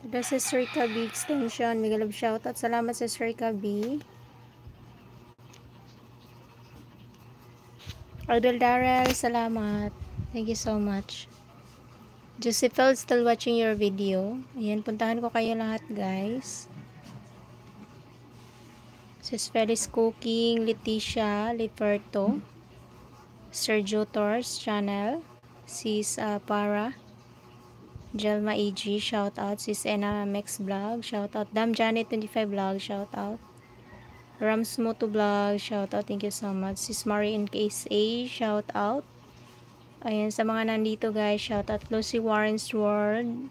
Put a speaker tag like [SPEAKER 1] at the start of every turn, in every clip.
[SPEAKER 1] Ito si Sir Kabi Extension. Mega love shoutout. Salamat sa Sir Kabi. Idol Darrell, salamat. Thank you so much. Josephel, still watching your video. Ayan, puntahan ko kayo lahat, guys. Sis Felis Cooking, Leticia, Liperto, Sergio Torres channel, Sis Para, Jelma EG, shout out. Sis Ena Mex Vlog, shout out. Dam Janet 25 Vlog, shout out. Rams Moto Vlog, shout out. Thank you so much. Sis Marie in KSA, shout out. Ayan, sa mga nandito guys, shout out. Lucy Warren's World,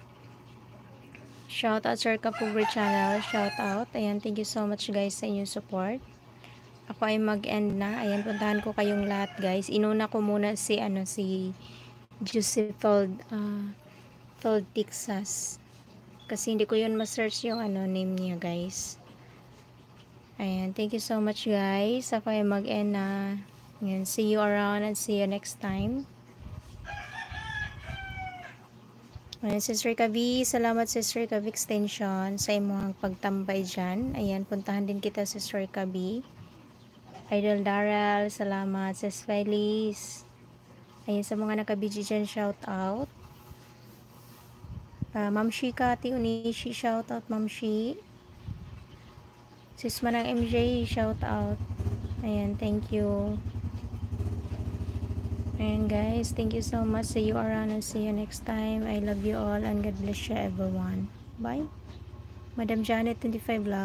[SPEAKER 1] shout out. Sir Kapugri channel, shout out. Ayan, thank you so much guys sa inyong support. Ako ay mag-end na. Ayan, puntahan ko kayong lahat guys. Inuna ko muna si Josephel Texas. Kasi hindi ko yun ma-search yung name niya guys. Ayan, thank you so much guys. Ako ay mag-end na. Ayan, see you around and see you next time. Ayan, Sister Kavi, salamat Sister Kavi Extension sa imong pagtambay dyan. Ayan, puntahan din kita Sister Kavi. Idol Darrell, salamat. Sis Feliz. Ayan, sa mga nakabidyo dyan, shout out. Ma'am Shika, Ati Unishi, shout out Ma'am Shi. Sis Manang MJ, shout out. Ayan, thank you. And guys, thank you so much. See you around and see you next time. I love you all and God bless you everyone. Bye. Madam Janet 25 Vlog.